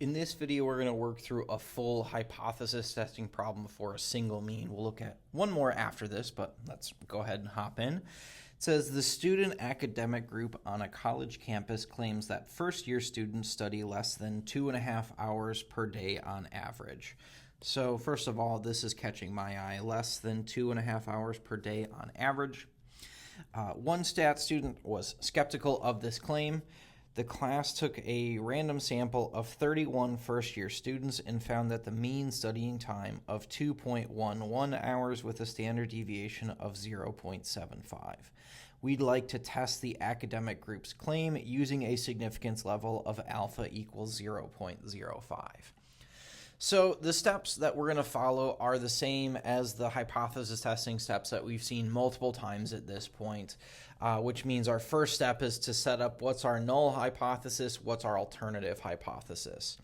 In this video, we're going to work through a full hypothesis testing problem for a single mean. We'll look at one more after this, but let's go ahead and hop in. It says the student academic group on a college campus claims that first-year students study less than 2.5 hours per day on average. So first of all, this is catching my eye, less than 2.5 hours per day on average. One stat student was skeptical of this claim. The class took a random sample of 31 first-year students and found that the mean studying time of 2.11 hours with a standard deviation of 0.75. We'd like to test the academic group's claim using a significance level of alpha equals 0.05. So the steps that we're going to follow are the same as the hypothesis testing steps that we've seen multiple times at this point, which means our first step is to set up what's our null hypothesis, what's our alternative hypothesis.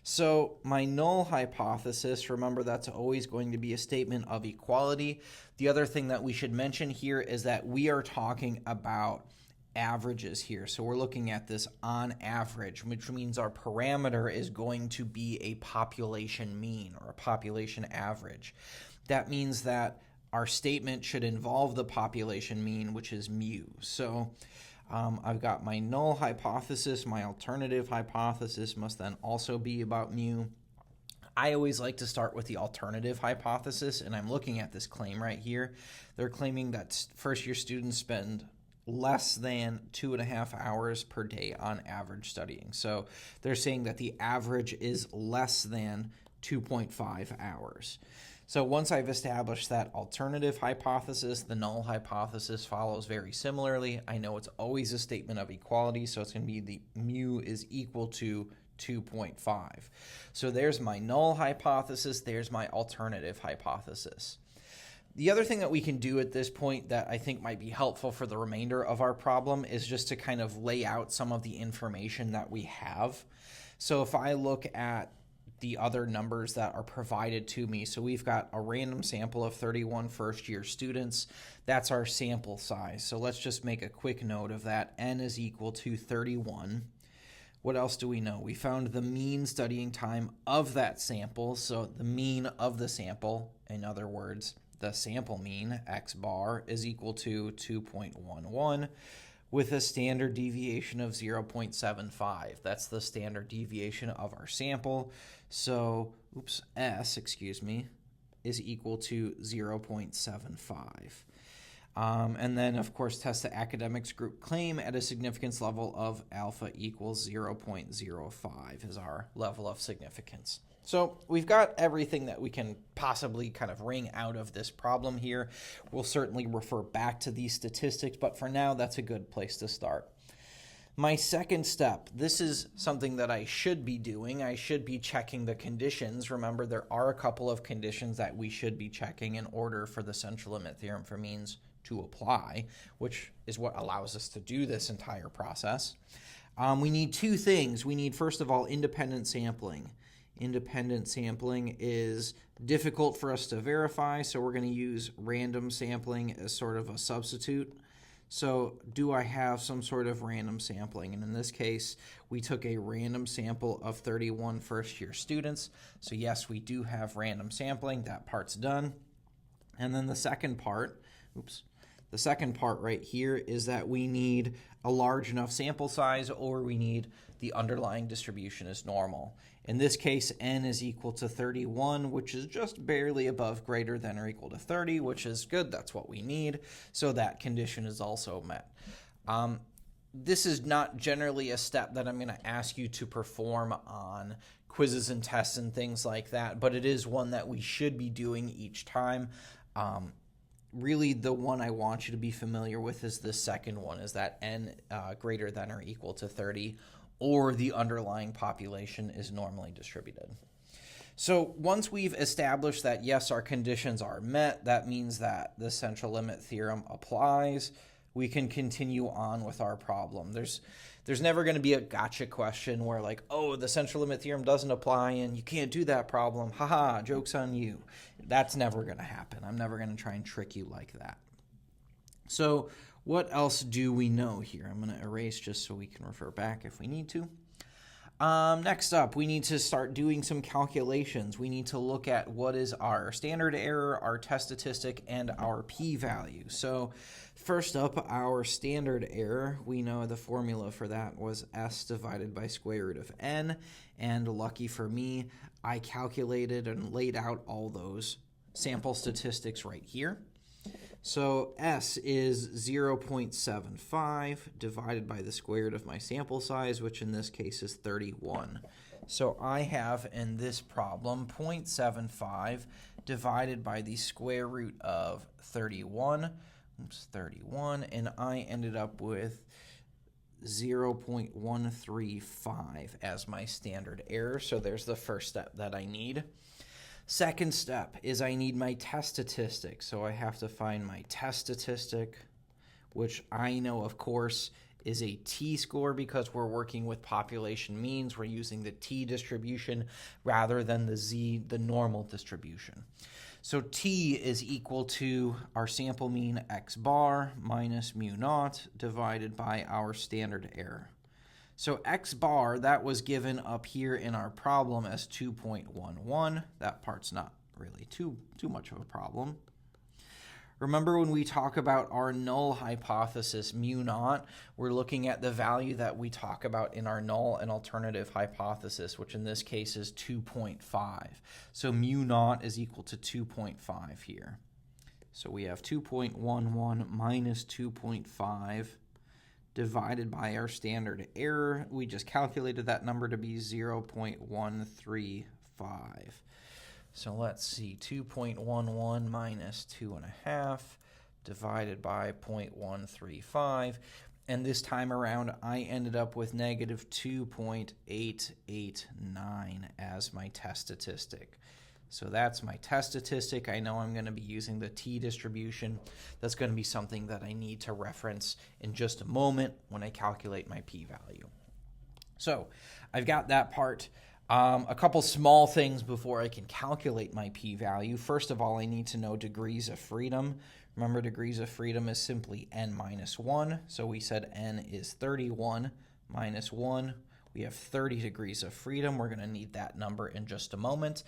So my null hypothesis, remember that's always going to be a statement of equality. The other thing that we should mention here is that we are talking about averages here. So we're looking at this on average, which means our parameter is going to be a population mean or a population average. That means that our statement should involve the population mean, which is mu. So I've got my null hypothesis. My alternative hypothesis must then also be about mu. I always like to start with the alternative hypothesis, and I'm looking at this claim right here. They're claiming that first-year students spend less than 2.5 hours per day on average studying. So they're saying that the average is less than 2.5 hours. So once I've established that alternative hypothesis, the null hypothesis follows very similarly. I know it's always a statement of equality, so it's going to be the mu is equal to 2.5. So there's my null hypothesis, there's my alternative hypothesis. The other thing that we can do at this point that I think might be helpful for the remainder of our problem is just to kind of lay out some of the information that we have. So if I look at the other numbers that are provided to me, so we've got a random sample of 31 first-year students. That's our sample size. So let's just make a quick note of that. N is equal to 31. What else do we know? We found the mean studying time of that sample. So the mean of the sample, in other words, the sample mean, x bar, is equal to 2.11 with a standard deviation of 0.75. That's the standard deviation of our sample. So, S, is equal to 0.75. And then, of course, test the academics group claim at a significance level of alpha equals 0.05 is our level of significance. So we've got everything that we can possibly kind of wring out of this problem here. We'll certainly refer back to these statistics, but for now, that's a good place to start. My second step, this is something that I should be doing. I should be checking the conditions. Remember, there are a couple of conditions that we should be checking in order for the central limit theorem for means to apply, which is what allows us to do this entire process. We need two things. We need, first of all, independent sampling. Independent sampling is difficult for us to verify, so we're going to use random sampling as sort of a substitute. So do I have some sort of random sampling? And in this case, we took a random sample of 31 first-year students. So yes, we do have random sampling. That part's done. And then the second part, the second part right here is that we need a large enough sample size, or we need the underlying distribution is normal. In this case, n is equal to 31, which is just barely above greater than or equal to 30, which is good. That's what we need. So that condition is also met. This is not generally a step that I'm going to ask you to perform on quizzes and tests and things like that, but it is one that we should be doing each time. Really, the one I want you to be familiar with is the second one, is that n greater than or equal to 30, or the underlying population is normally distributed. So once we've established that, yes, our conditions are met, that means that the central limit theorem applies, we can continue on with our problem. There's never going to be a gotcha question where like, oh, the central limit theorem doesn't apply and you can't do that problem. Haha, joke's on you. That's never going to happen. I'm never going to try and trick you like that. So what else do we know here? I'm going to erase just so we can refer back if we need to. Next up, we need to start doing some calculations. We need to look at what is our standard error, our test statistic, and our p-value. So first up, our standard error, we know the formula for that was s divided by square root of n, and lucky for me, I calculated and laid out all those sample statistics right here. So S is 0.75 divided by the square root of my sample size, which in this case is 31. So I have in this problem 0.75 divided by the square root of 31, and I ended up with 0.135 as my standard error. So there's the first step that I need. Second step is I need my test statistic. So I have to find my test statistic, which I know, of course, is a t-score because we're working with population means. We're using the t-distribution rather than the normal distribution. So t is equal to our sample mean x bar minus mu naught divided by our standard error. So x bar, that was given up here in our problem as 2.11. That part's not really too much of a problem. Remember when we talk about our null hypothesis, mu naught, we're looking at the value that we talk about in our null and alternative hypothesis, which in this case is 2.5. So mu naught is equal to 2.5 here. So we have 2.11 minus 2.5 divided by our standard error. We just calculated that number to be 0.135. So let's see, 2.11 minus 2.5 divided by 0.135. And this time around, I ended up with negative 2.889 as my test statistic. So that's my test statistic. I know I'm going to be using the t-distribution. That's going to be something that I need to reference in just a moment when I calculate my p-value. So I've got that part. A couple small things before I can calculate my p-value. First of all, I need to know degrees of freedom. Remember, degrees of freedom is simply n minus 1. So we said n is 31 minus 1. We have 30 degrees of freedom. We're going to need that number in just a moment.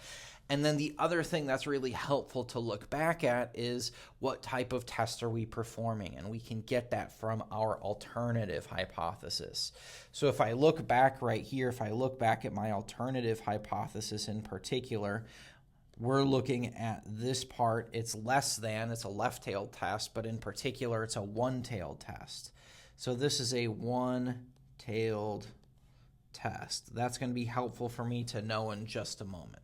And then the other thing that's really helpful to look back at is what type of test are we performing? And we can get that from our alternative hypothesis. So if I look back right here, if I look back at my alternative hypothesis in particular, we're looking at this part. It's less than, it's a left-tailed test, but in particular, it's a one-tailed test. So this is a one-tailed test. That's going to be helpful for me to know in just a moment.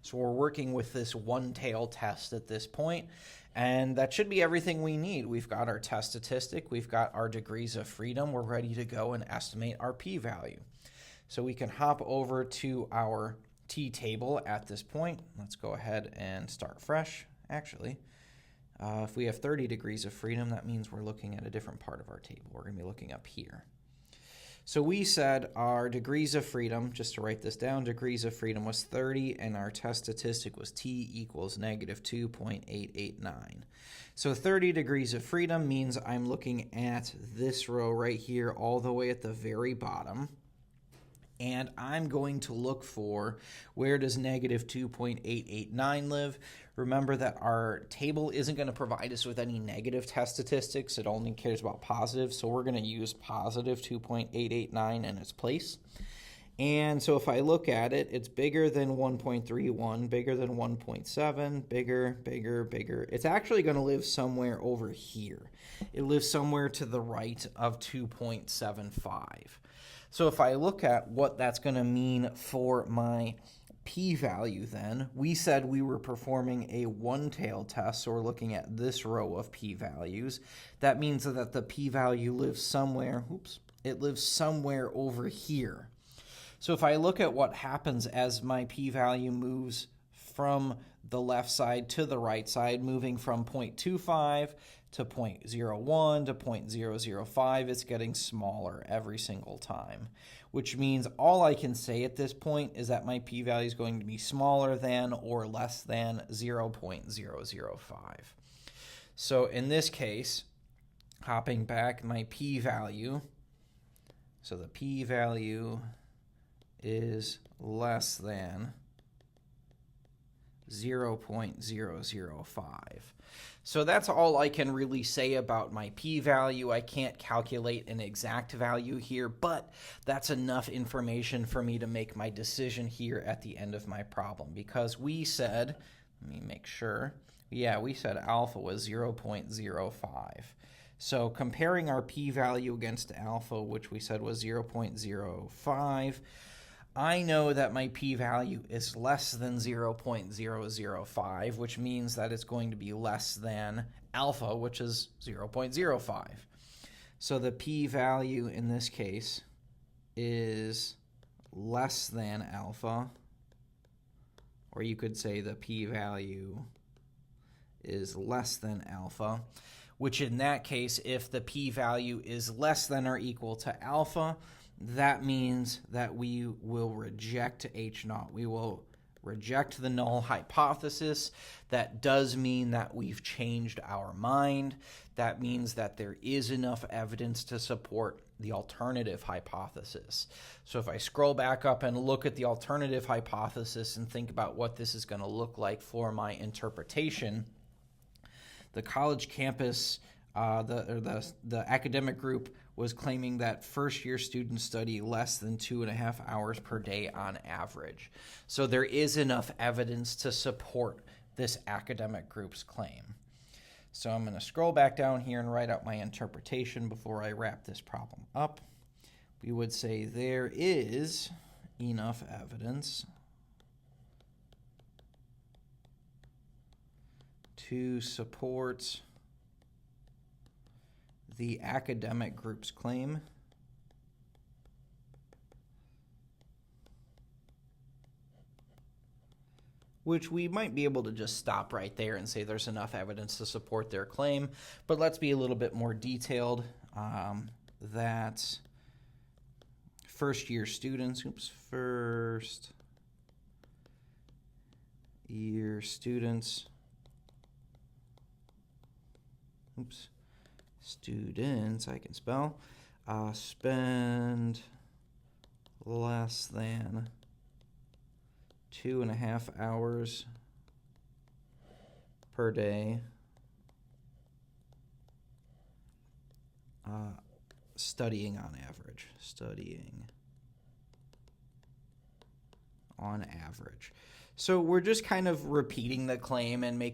So we're working with this one-tail test at this point, and that should be everything we need. We've got our test statistic, we've got our degrees of freedom, we're ready to go and estimate our p-value. So we can hop over to our t-table at this point. Let's go ahead and start fresh. Actually, if we have 30 degrees of freedom, that means we're looking at a different part of our table. We're going to be looking up here. So we said our degrees of freedom, just to write this down, degrees of freedom was 30, and our test statistic was t equals negative 2.889. So 30 degrees of freedom means I'm looking at this row right here all the way at the very bottom. And I'm going to look for where does negative 2.889 live. Remember that our table isn't going to provide us with any negative test statistics. It only cares about positive. So we're going to use positive 2.889 in its place. And so if I look at it, it's bigger than 1.31, bigger than 1.7, bigger, bigger, bigger. It's actually going to live somewhere over here. It lives somewhere to the right of 2.75. So if I look at what that's going to mean for my p-value then, we said we were performing a one-tailed test, so we're looking at this row of p-values. That means that the p-value lives somewhere, it lives somewhere over here. So if I look at what happens as my p-value moves from the left side to the right side, moving from 0.25 to 0.01 to 0.005, it's getting smaller every single time, which means all I can say at this point is that my p-value is going to be smaller than or less than 0.005. So in this case, hopping back, my p-value, so the p-value is less than 0.005. So that's all I can really say about my p-value. I can't calculate an exact value here, but that's enough information for me to make my decision here at the end of my problem, because we said, let me make sure, we said alpha was 0.05. So comparing our p-value against alpha, which we said was 0.05, I know that my p-value is less than 0.005, which means that it's going to be less than alpha, which is 0.05. So the p-value in this case is less than alpha, or you could say the p-value is less than alpha, which in that case, if the p-value is less than or equal to alpha, that means that we will reject H0. We will reject the null hypothesis. That does mean that we've changed our mind. That means that there is enough evidence to support the alternative hypothesis. So if I scroll back up and look at the alternative hypothesis and think about what this is going to look like for my interpretation, the college campus, the academic group was claiming that first-year students study less than 2.5 hours per day on average. So there is enough evidence to support this academic group's claim. So I'm going to scroll back down here and write out my interpretation before I wrap this problem up. We would say there is enough evidence to support the academic group's claim which we might be able to just stop right there and say there's enough evidence to support their claim, but let's be a little bit more detailed, that first-year students, students, I can spell, spend less than 2.5 hours per day studying on average. So we're just kind of repeating the claim and making